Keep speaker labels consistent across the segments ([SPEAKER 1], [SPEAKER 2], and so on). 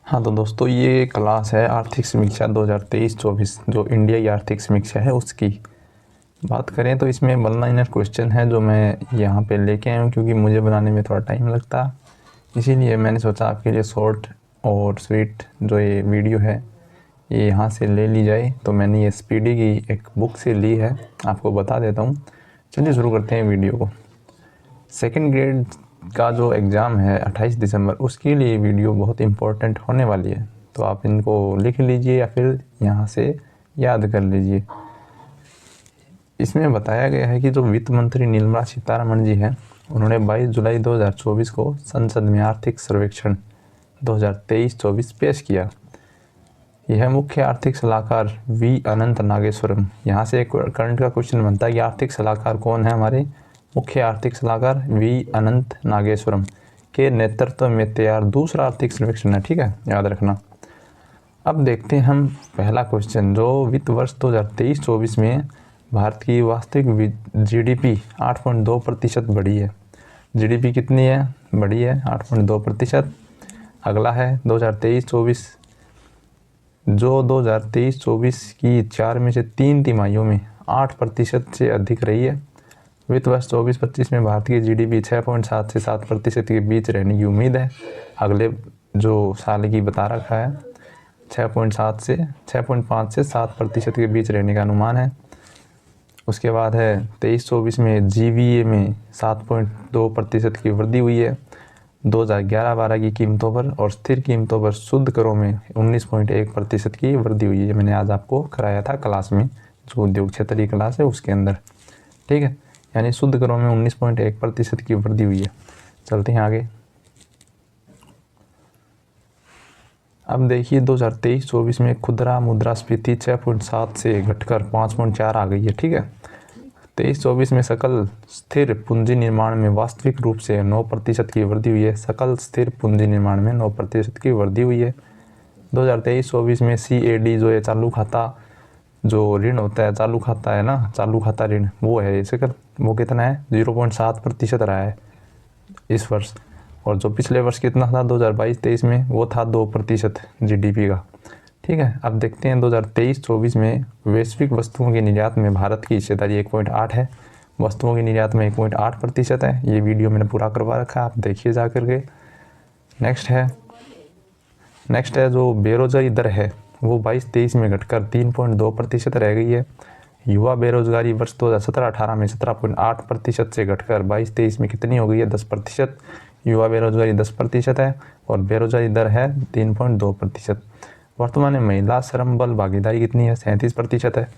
[SPEAKER 1] हाँ तो दोस्तों, ये क्लास है आर्थिक समीक्षा 2023-24 जो इंडिया की आर्थिक समीक्षा है उसकी बात करें तो इसमें वन लाइनर क्वेश्चन है जो मैं यहाँ पे लेके आया हूँ, क्योंकि मुझे बनाने में थोड़ा टाइम लगता, इसीलिए मैंने सोचा आपके लिए शॉर्ट और स्वीट जो ये वीडियो है ये यहाँ से ले ली जाए। तो मैंने ये स्पीडी की एक बुक से ली है, आपको बता देता हूँ। चलिए शुरू करते हैं वीडियो को। सेकेंड ग्रेड का जो एग्ज़ाम है 28 दिसंबर, उसके लिए वीडियो बहुत इम्पोर्टेंट होने वाली है, तो आप इनको लिख लीजिए या फिर यहाँ से याद कर लीजिए। इसमें बताया गया है कि जो वित्त मंत्री निर्मला सीतारमण जी हैं, उन्होंने 22 जुलाई 2024 को संसद में आर्थिक सर्वेक्षण 2023-24 पेश किया। यह मुख्य आर्थिक सलाहकार वी अनंत नागेश्वरम, यहाँ से एक करंट का क्वेश्चन बनता है कि आर्थिक सलाहकार कौन है। हमारे मुख्य आर्थिक सलाहकार वी अनंत नागेश्वरम के नेतृत्व में तैयार दूसरा आर्थिक सर्वेक्षण है, ठीक है, याद रखना। अब देखते हैं हम पहला क्वेश्चन, जो वित्त वर्ष 2023-24 में भारत की वास्तविक जीडीपी 8.2% बढ़ी है। जीडीपी कितनी है? बढ़ी है 8.2%। अगला है 2023-24, जो 2023-24 की 4 में से 3 तिमाहियों में 8% से अधिक रही है। वित्त वर्ष 24-25 में भारत की जीडीपी 6.7 से 7% के बीच रहने की उम्मीद है। अगले जो साल की बता रखा है 6.5 से 7% के बीच रहने का अनुमान है। उसके बाद है 23-24 में जीवीए में 7.2% की वृद्धि हुई है। 2011-12 की कीमतों पर और स्थिर कीमतों पर शुद्ध करों में 19.1% की वृद्धि हुई है। मैंने आज आपको कराया था क्लास में, जो उद्योग क्षेत्र की क्लास है उसके अंदर, ठीक है। यानी शुद्ध करों में 19.1% की वृद्धि हुई है। चलते हैं आगे। अब देखिए 2023-24 में खुदरा मुद्रास्फीति 6.7 से घटकर 5.4 आ गई है, ठीक है। 23-24 में सकल स्थिर पूंजी निर्माण में वास्तविक रूप से 9% की वृद्धि हुई है। सकल स्थिर पूंजी निर्माण में 9% की वृद्धि हुई है। 2023-24 में CAD जो है चालू खाता, जो ऋण होता है, चालू खाता है ना, चालू खाता ऋण, वो है सकल, वो कितना है 0.7% रहा है इस वर्ष। और जो पिछले वर्ष कितना था 2022-23 में, वो था 2% जीडीपी का, ठीक है। अब देखते हैं 2023-24 में वैश्विक वस्तुओं के निर्यात में भारत की हिस्सेदारी 1.8 है। वस्तुओं के निर्यात में 1.8% है। ये वीडियो मैंने पूरा करवा रखा है, आप देखिए जा करके। नेक्स्ट है जो बेरोजगारी दर है, वो 22-23 में घटकर 3.2% रह गई है। युवा बेरोजगारी वर्ष 2017-18 में 17.8% से घटकर 22-23 में कितनी हो गई है? 10%। युवा बेरोजगारी 10% है और बेरोजगारी दर है 3.2%। वर्तमान में महिला श्रम बल भागीदारी कितनी है? 37% है,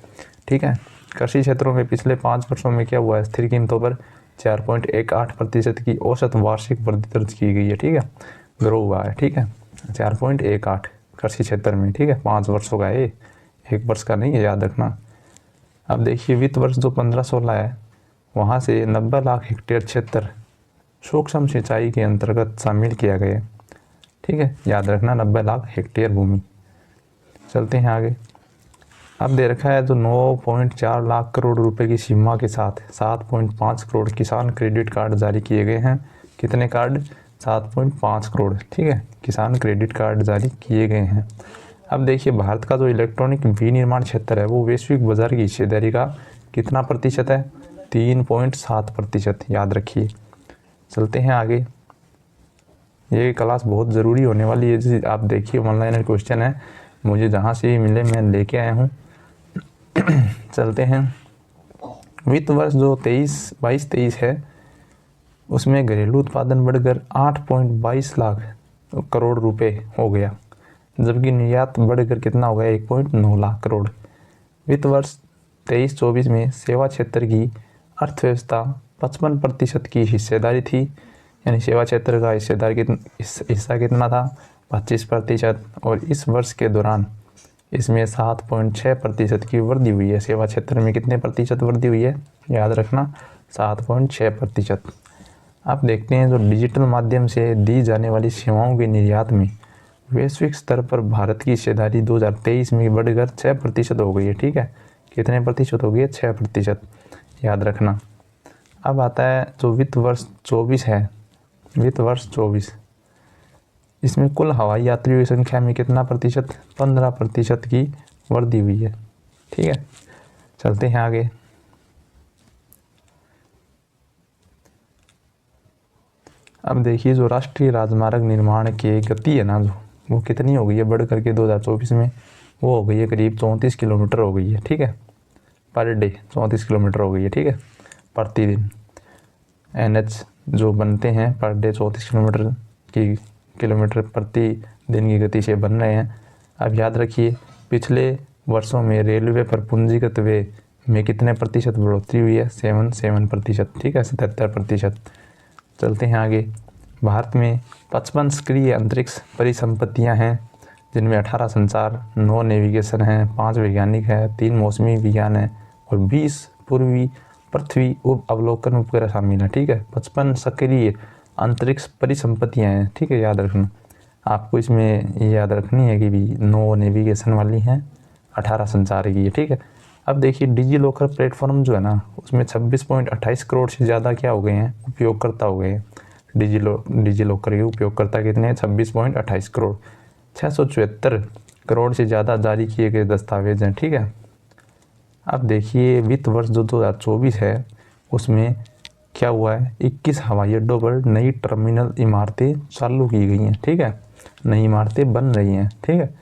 [SPEAKER 1] ठीक है। कृषि क्षेत्रों में पिछले 5 वर्षों में क्या हुआ है? स्थिर कीमतों पर 4.18% की औसत वार्षिक वृद्धि दर्ज की गई है, ठीक है, ग्रो हुआ है, ठीक है। 4.18 कृषि क्षेत्र में, ठीक है, 5 वर्षों का है, एक वर्ष का नहीं है, याद रखना। अब देखिए वित्त वर्ष जो 15-16 है, वहाँ से 90 लाख हेक्टेयर क्षेत्र सूक्ष्म सिंचाई के अंतर्गत शामिल किया गया, ठीक है, याद रखना 90 लाख हेक्टेयर भूमि। चलते हैं आगे। अब दे रखा है जो 9.4 लाख करोड़ रुपए की सीमा के साथ 7.5 करोड़ किसान क्रेडिट कार्ड जारी किए गए हैं। कितने कार्ड? 7.5 करोड़, ठीक है, किसान क्रेडिट कार्ड जारी किए गए हैं। अब देखिए भारत का जो इलेक्ट्रॉनिक विनिर्माण क्षेत्र है, वो वैश्विक बाजार की हिस्सेदारी का कितना प्रतिशत है? 3.7%, याद रखिए। चलते हैं आगे। ये क्लास बहुत ज़रूरी होने वाली है, जैसे आप देखिए वन लाइनर क्वेश्चन है, मुझे जहाँ से ही मिले मैं लेके आया हूँ। चलते हैं। वित्त वर्ष जो 22-23 है, उसमें घरेलू उत्पादन बढ़कर 8.22 लाख करोड़ रुपए हो गया, जबकि निर्यात बढ़कर कितना हो गया? 1.9 लाख करोड़। वित्त वर्ष 23-24 में सेवा क्षेत्र की अर्थव्यवस्था 55% की हिस्सेदारी थी, यानी सेवा क्षेत्र का हिस्सा कितना था? 25%। और इस वर्ष के दौरान इसमें 7.6% की वृद्धि हुई है। सेवा क्षेत्र में कितने प्रतिशत वृद्धि हुई है? याद रखना 7.6%। आप देखते हैं जो डिजिटल माध्यम से दी जाने वाली सेवाओं के निर्यात में वैश्विक स्तर पर भारत की हिस्सेदारी 2023 में बढ़कर 6% हो गई है, ठीक है। कितने प्रतिशत हो गई है? 6%, याद रखना। अब आता है जो वित्त वर्ष 24 है, वित्त वर्ष 24 इसमें कुल हवाई यात्रियों की संख्या में कितना प्रतिशत, 15% की वृद्धि हुई है। ठीक है, चलते हैं आगे। अब देखिए जो राष्ट्रीय राजमार्ग निर्माण की गति है ना, जो वो कितनी हो गई है बढ़ करके 2024 में, वो हो गई है करीब 34 किलोमीटर हो गई है। ठीक है, पर डे 34 किलोमीटर हो गई है। ठीक है, प्रतिदिन NH जो बनते हैं पर डे 34 किलोमीटर प्रति दिन की गति से बन रहे हैं। अब याद रखिए पिछले वर्षों में रेलवे पर पूंजीगत व्यय में कितने प्रतिशत बढ़ोतरी हुई है, 7%। ठीक है, 77%। चलते हैं आगे। भारत में 55 सक्रिय अंतरिक्ष परिसंपत्तियां हैं, जिनमें 18 संचार, 9 नेविगेशन हैं, 5 वैज्ञानिक हैं, 3 मौसमी विज्ञान है और 20 पूर्वी पृथ्वी उप अवलोकन उपग्रह शामिल है। ठीक है, 55 सक्रिय अंतरिक्ष परिसंपत्तियां हैं। ठीक है, याद रखना आपको, इसमें ये याद रखनी है कि भी 9 नेविगेशन वाली हैं, 18 संचार की है। ठीक है, अब देखिए डिजी लॉकर प्लेटफॉर्म जो है ना, उसमें 26.28 करोड़ से ज़्यादा क्या हो गए हैं, उपयोगकर्ता हो गए हैं। डिजी लॉकर के उपयोगकर्ता कितने हैं, 26.28 करोड़। 674 करोड़ से ज़्यादा जारी किए गए दस्तावेज हैं। ठीक है, अब देखिए वित्त वर्ष जो 2024 है उसमें क्या हुआ है, 21 हवाई अड्डों पर नई टर्मिनल इमारतें चालू की गई हैं। ठीक है, नई इमारतें बन रही हैं। ठीक है,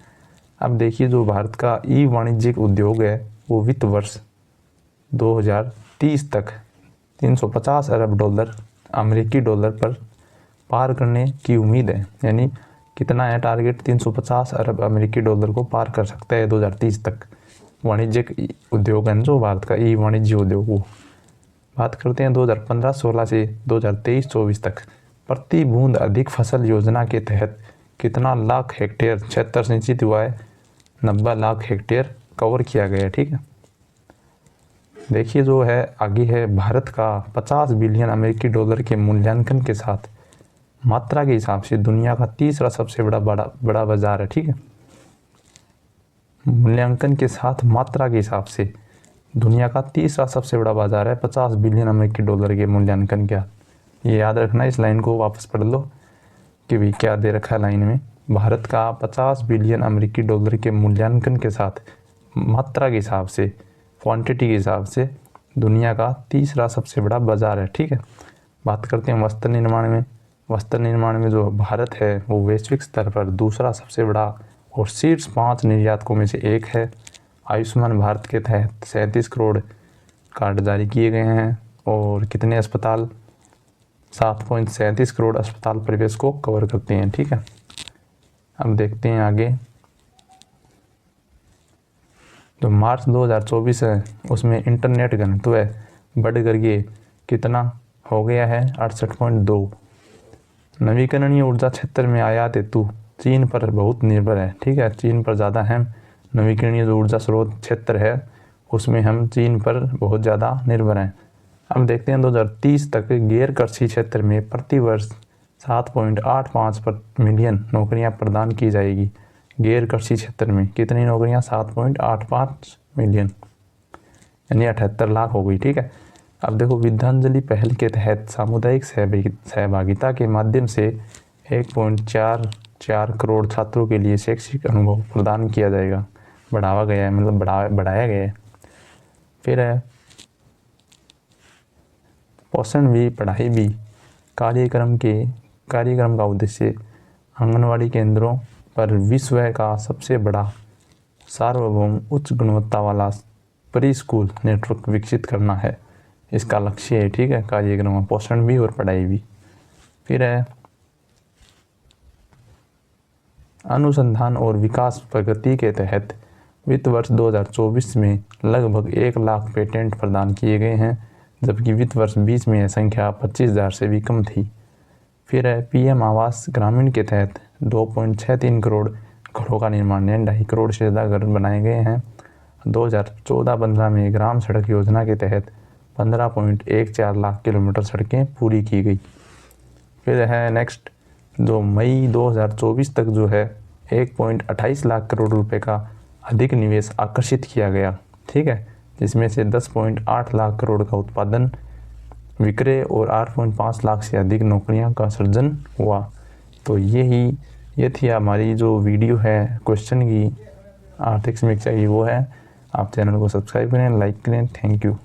[SPEAKER 1] अब देखिए जो भारत का ई वाणिज्यिक उद्योग है वो वित्त वर्ष 2030 तक 350 अरब डॉलर अमेरिकी डॉलर पर पार करने की उम्मीद है। यानी कितना है टारगेट, 350 अरब अमेरिकी डॉलर को पार कर सकता है 2030 तक। वाणिज्यिक उद्योग है जो भारत का ई वाणिज्य उद्योग, वो बात करते हैं 2015-16 से 2023-24 तक। प्रति बूंद अधिक फसल योजना के तहत कितना लाख हेक्टेयर क्षेत्र सिंचित हुआ है, 90 लाख हेक्टेयर कवर किया गया है। ठीक है, देखिए जो है आगे है, भारत का 50 बिलियन अमेरिकी डॉलर के मूल्यांकन के साथ मात्रा के हिसाब से दुनिया का तीसरा सबसे बड़ा बाजार है। ठीक है, मूल्यांकन के साथ मात्रा के हिसाब से दुनिया का तीसरा सबसे बड़ा बाजार है, 50 बिलियन अमेरिकी डॉलर के मूल्यांकन क्या। ये याद रखना, इस लाइन को वापस पढ़ लो कि भी क्या दे रखा है लाइन में। भारत का 50 बिलियन अमेरिकी डॉलर के मूल्यांकन के साथ मात्रा के हिसाब से, क्वांटिटी के हिसाब से दुनिया का तीसरा सबसे बड़ा बाजार है। ठीक है, बात करते हैं वस्त्र निर्माण में। वस्त्र निर्माण में जो भारत है वो वैश्विक स्तर पर दूसरा सबसे बड़ा और शीर्ष 5 निर्यातकों में से एक है। आयुष्मान भारत के तहत 37 करोड़ कार्ड जारी किए गए हैं और कितने अस्पताल, 7.37 करोड़ अस्पताल परिवेश को कवर करते हैं। ठीक है, अब देखते हैं आगे। जो मार्च 2024 है उसमें इंटरनेट घनत्व बढ़ करके कितना हो गया है, 68.2। नवीकरणीय ऊर्जा क्षेत्र में आयात हेतु चीन पर बहुत निर्भर है। ठीक है, चीन पर ज़्यादा है, नवीकरणीय जो ऊर्जा स्रोत क्षेत्र है उसमें हम चीन पर बहुत ज़्यादा निर्भर हैं। अब देखते हैं 2030 तक गैर कृषि क्षेत्र में प्रति वर्ष 7.85 मिलियन नौकरियां प्रदान की जाएगी। गैर कृषि क्षेत्र में कितनी नौकरियां, 7.85 मिलियन, यानी 78 लाख हो गई। ठीक है, अब देखो विद्यांजलि पहल के तहत सामुदायिक सहभागिता के माध्यम से 1.44 करोड़ छात्रों के लिए शैक्षिक अनुभव प्रदान किया जाएगा। बढ़ावा गया है, मतलब बढ़ाया गया है। फिर है पोषण भी पढ़ाई भी कार्यक्रम का उद्देश्य आंगनवाड़ी केंद्रों पर विश्व का सबसे बड़ा सार्वभौम उच्च गुणवत्ता वाला प्री स्कूल नेटवर्क विकसित करना है, इसका लक्ष्य है। ठीक है, कार्यक्रम में पोषण भी और पढ़ाई भी। फिर है अनुसंधान और विकास प्रगति के तहत वित्त वर्ष 2024 में लगभग 1 लाख पेटेंट प्रदान किए गए हैं, जबकि वित्त वर्ष 20 में यह संख्या 25,000 से भी कम थी। फिर है PM आवास ग्रामीण के तहत 2.63 करोड़ घरों का निर्माण, 2.5 करोड़ से ज़्यादा घर बनाए गए हैं। 2014-15 में ग्राम सड़क योजना के तहत 15.14 लाख किलोमीटर सड़कें पूरी की गई। फिर है नेक्स्ट, जो मई 2024 तक जो है 1.28 लाख करोड़ रुपए का अधिक निवेश आकर्षित किया गया। ठीक है, जिसमें से 10.8 लाख करोड़ का उत्पादन विक्रय और 8.5 लाख से अधिक नौकरियां का सृजन हुआ। तो ये ही ये थी हमारी जो वीडियो है क्वेश्चन की आर्थिक समीक्षा की, वो है। आप चैनल को सब्सक्राइब करें, लाइक करें। Thank you.